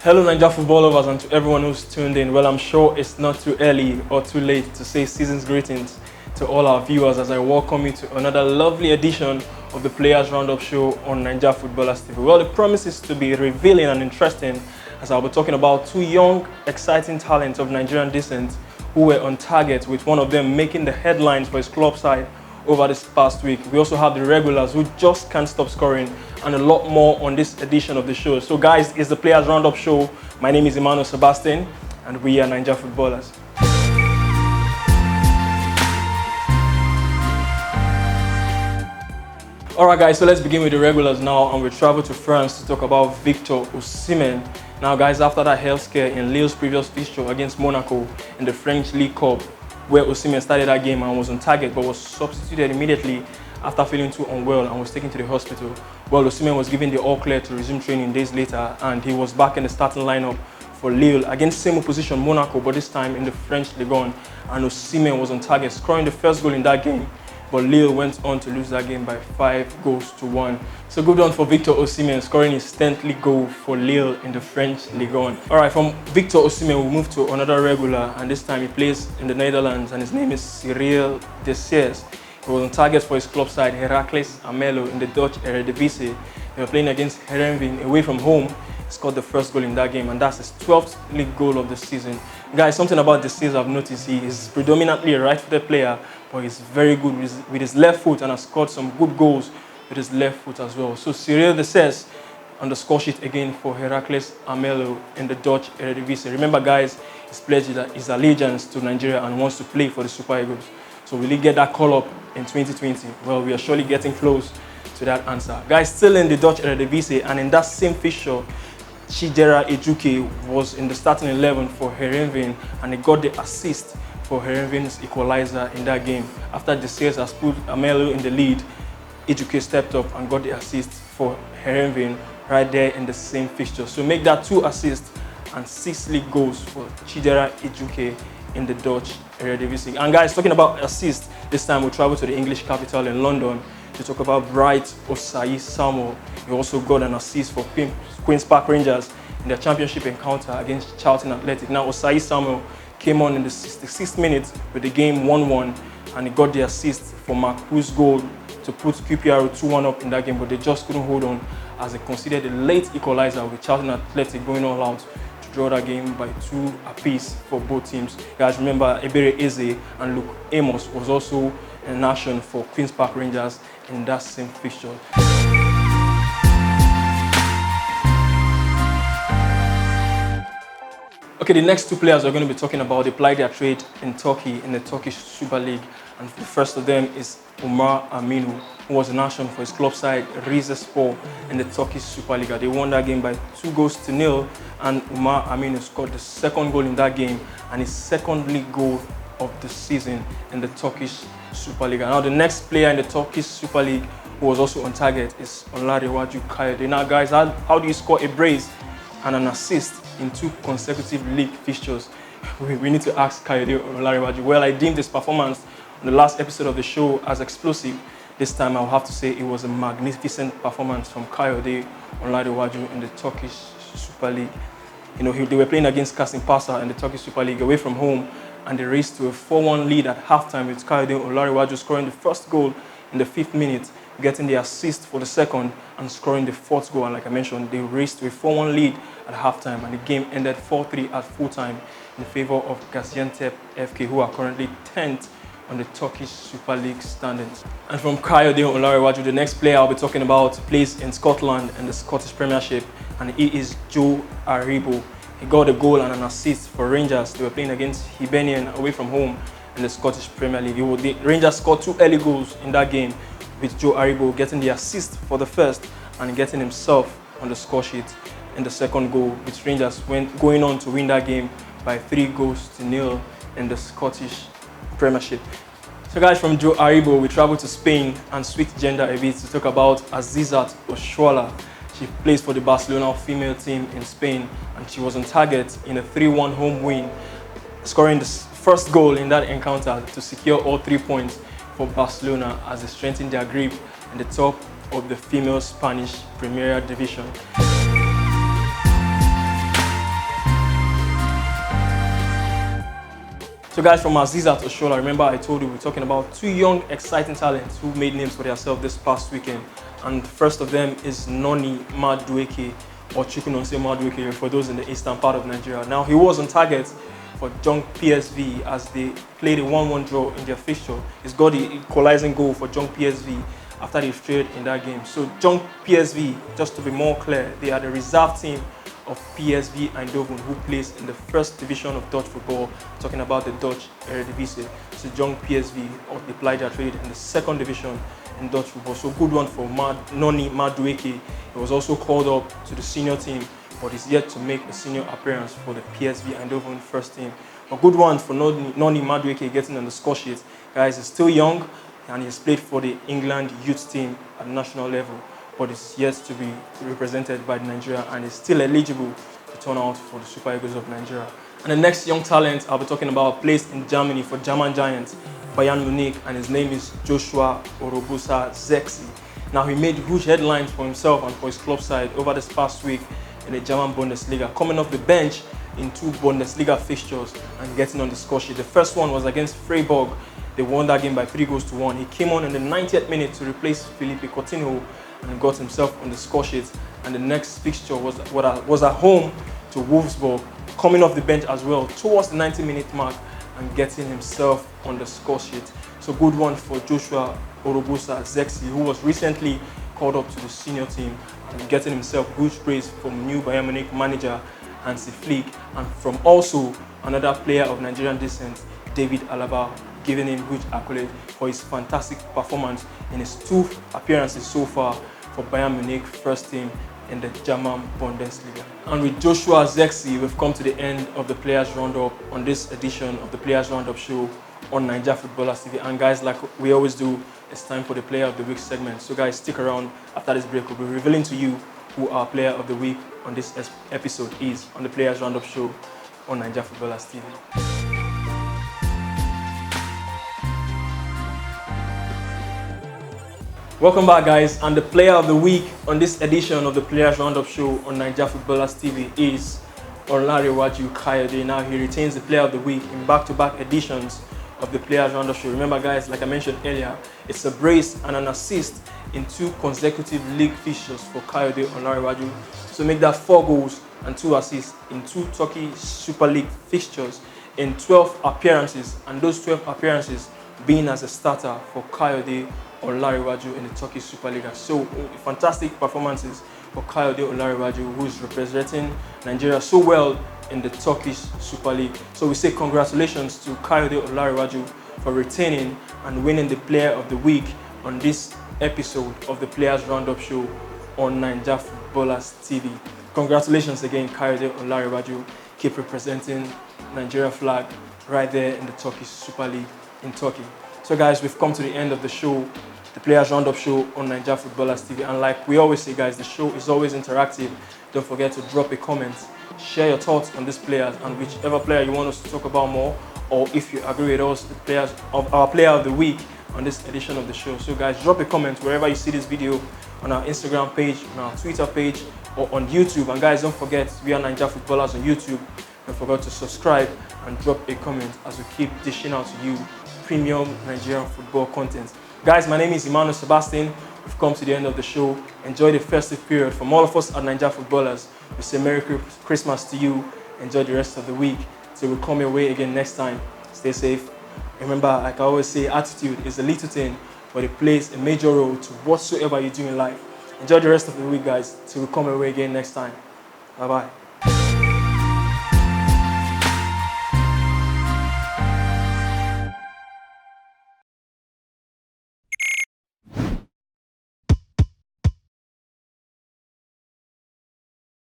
Hello Naijafootball lovers and to everyone who's tuned in. Well, I'm sure it's not too early or too late to say season's greetings to all our viewers as I welcome you to another lovely edition of the Players Roundup show on Naijafootballers TV. Well, it promises to be revealing and interesting as I'll be talking about two young, exciting talents of Nigerian descent who were on target, with one of them making the headlines for his club side over this past week. We also have the regulars who just can't stop scoring, and a lot more on this edition of the show. So guys, it's the Players Roundup show. My name is Emmanuel Sebastian and we are Naijafootballers. Alright guys, so let's begin with the regulars now, and we travel to France to talk about Victor Osimhen. Now guys, after that health scare in Lille's previous fixture against Monaco in the French League Cup, where Osimhen started that game and was on target but was substituted immediately after feeling too unwell and was taken to the hospital. Well, Osimhen was given the all-clear to resume training days later, and he was back in the starting lineup for Lille against same opposition Monaco, but this time in the French Ligue 1, and Osimhen was on target, scoring the first goal in that game. But Lille went on to lose that game by 5-1. So good on for Victor Osimhen, scoring his 10th league goal for Lille in the French Ligue 1. Alright, from Victor Osimhen, we move to another regular, and this time he plays in the Netherlands, and his name is Cyril Dessers. He was on target for his club side, Heracles Almelo, in the Dutch Eredivisie. They were playing against Heerenveen away from home. He scored the first goal in that game, and that's his 12th league goal of the season. Guys, something about Dessers I've noticed, he is predominantly a right-footed player, but he's very good with his left foot and has scored some good goals with his left foot as well. So Cyril Dessers on the score sheet again for Heracles Almelo in the Dutch Eredivisie. Remember guys, he's pledged his allegiance to Nigeria and wants to play for the Super Eagles. So will he get that call up in 2020? Well, we are surely getting close to that answer. Guys, still in the Dutch Eredivisie, and in that same fixture, Chidera Ejuke was in the starting 11 for Heerenveen, and he got the assist for Heerenveen's equalizer in that game. After Dessers has put Almelo in the lead, Ejuke stepped up and got the assist for Heerenveen right there in the same fixture. So make that 2 assists and 6 league goals for Chidera Ejuke in the Dutch Eredivisie. And guys, talking about assists, this time we'll travel to the English capital in London to talk about Bright Osayi Samuel. He also got an assist for Queen's Park Rangers in their championship encounter against Charlton Athletic. Now Osayi Samuel came on in the 66th minute with the game 1-1, and he got the assist for Marcus' goal to put QPR 2-1 up in that game, but they just couldn't hold on as they conceded a late equalizer, with Charlton Athletic going all out to draw that game by 2 apiece for both teams. Guys, remember Ebere Eze and Luke Amos was also in action for Queen's Park Rangers in that same fixture. Okay, the next 2 players we're going to be talking about, they plied their trade in Turkey in the Turkish Super League, and the first of them is Umar Aminu, who was in action for his club side Rizespor in the Turkish Super League. They won that game by 2-0, and Umar Aminu scored the second goal in that game and his second league goal of the season in the Turkish Super League. Now the next player in the Turkish Super League who was also on target is Olarewaju Kayode. Now guys, how do you score a brace and an assist in 2 consecutive league fixtures? We need to ask Kayode Olarewaju. Well, I deemed his performance on the last episode of the show as explosive. This time I'll have to say it was a magnificent performance from Kayode Olarewaju in the Turkish Super League. You know, they were playing against Kasımpaşa in the Turkish Super League away from home, and they raced to a 4-1 lead at halftime, with Kayode Olarewaju scoring the first goal in the 5th minute, getting the assist for the second and scoring the 4th goal. And like I mentioned, they raced to a 4-1 lead at halftime, and the game ended 4-3 at full time in favor of Gaziantep FK, who are currently 10th on the Turkish Super League standings. And from Kayode Olarewaju, the next player I'll be talking about plays in Scotland in the Scottish Premiership, and he is Joe Aribo. He got a goal and an assist for Rangers. They were playing against Hibernian away from home in the Scottish Premier League. The Rangers scored 2 early goals in that game, with Joe Aribo getting the assist for the first and getting himself on the score sheet in the second goal, with Rangers going on to win that game by 3-0 in the Scottish Premiership. So guys, from Joe Aribo, we travel to Spain and switch gender a bit to talk about Azizat Oshoala. She plays for the Barcelona female team in Spain, and she was on target in a 3-1 home win, scoring the first goal in that encounter to secure all 3 points for Barcelona as they strengthened their grip in the top of the female Spanish Primera Division. So guys, from Aziza to Shola, remember I told you we're talking about two young, exciting talents who made names for themselves this past weekend. And the first of them is Noni Madueke, or Chukwunonse Madueke, for those in the eastern part of Nigeria. Now, he was on target for Junk PSV as they played a 1-1 draw in their fixture. He's got the equalizing goal for Junk PSV after they strayed in that game. So Junk PSV, just to be more clear, they are the reserve team of PSV Eindhoven, who plays in the first division of Dutch football, talking about the Dutch Eredivisie. So Junk PSV applied their trade in the second division in Dutch football. So good one for Noni Madueke. He was also called up to the senior team, but is yet to make a senior appearance for the PSV Eindhoven first team. A good one for Noni Madueke getting on the score sheet. Guys, he's still young and he's played for the England youth team at national level, but is yet to be represented by Nigeria and is still eligible to turn out for the Super Eagles of Nigeria. And the next young talent I'll be talking about plays in Germany for German giants Bayern Munich, and his name is Joshua Orobusa Zexi. Now, he made huge headlines for himself and for his club side over this past week in the German Bundesliga, coming off the bench in two Bundesliga fixtures and getting on the score sheet. The first one was against Freiburg. They won that game by 3-1. He came on in the 90th minute to replace Felipe Coutinho and got himself on the score sheet. And the next fixture was at home to Wolfsburg, coming off the bench as well towards the 90-minute mark and getting himself on the score sheet. So good one for Joshua Orobusa Zexi, who was recently called up to the senior team and getting himself huge praise from new Bayern Munich manager Hansi Flick, and from also another player of Nigerian descent, David Alaba, giving him huge accolade for his fantastic performance in his 2 appearances so far for Bayern Munich first team in the German Bundesliga. And with Joshua Zexi, we've come to the end of the Players Roundup on this edition of the Players Roundup show on Naijafootballers TV. And guys, like we always do, it's time for the Player of the Week segment. So guys, stick around. After this break, we'll be revealing to you who our Player of the Week on this episode is on the Players Roundup show on Naijafootballers TV. Welcome back, guys, and the Player of the Week on this edition of the Players Roundup show on Naijafootballers TV is Olarewaju Kayode. Now, he retains the Player of the Week in back-to-back editions of the Players Roundup show. Remember, guys, like I mentioned earlier, it's a brace and an assist in 2 consecutive league fixtures for Kayode Olarewaju. So make that 4 goals and 2 assists in 2 Turkey Super League fixtures in 12 appearances, and those 12 appearances being as a starter for Kayode Olarewaju in the Turkish Super League. So fantastic performances for Kayode Olarewaju, who is representing Nigeria so well in the Turkish Super League. So we say congratulations to Kayode Olarewaju for retaining and winning the Player of the Week on this episode of the Players Roundup show on Naijafootballers TV. Congratulations again, Kayode Olarewaju. Keep representing Nigeria flag right there in the Turkish Super League in Turkey. So guys, we've come to the end of the show, the Players Roundup show on Naijafootballers TV. And like we always say, guys, the show is always interactive. Don't forget to drop a comment, share your thoughts on these players and whichever player you want us to talk about more, or if you agree with us, the players of our Player of the Week on this edition of the show. So guys, drop a comment wherever you see this video, on our Instagram page, on our Twitter page, or on YouTube. And guys, don't forget, we are Naijafootballers on YouTube. Don't forget to subscribe and drop a comment as we keep dishing out to you premium Nigerian football content. Guys, my name is Emmanuel Sebastian. We've come to the end of the show. Enjoy the festive period. From all of us at Naijafootballers, we say Merry Christmas to you. Enjoy the rest of the week. Till we come your way again next time. Stay safe. Remember, like I always say, attitude is a little thing, but it plays a major role to whatsoever you do in life. Enjoy the rest of the week, guys. Till we come your way again next time. Bye-bye.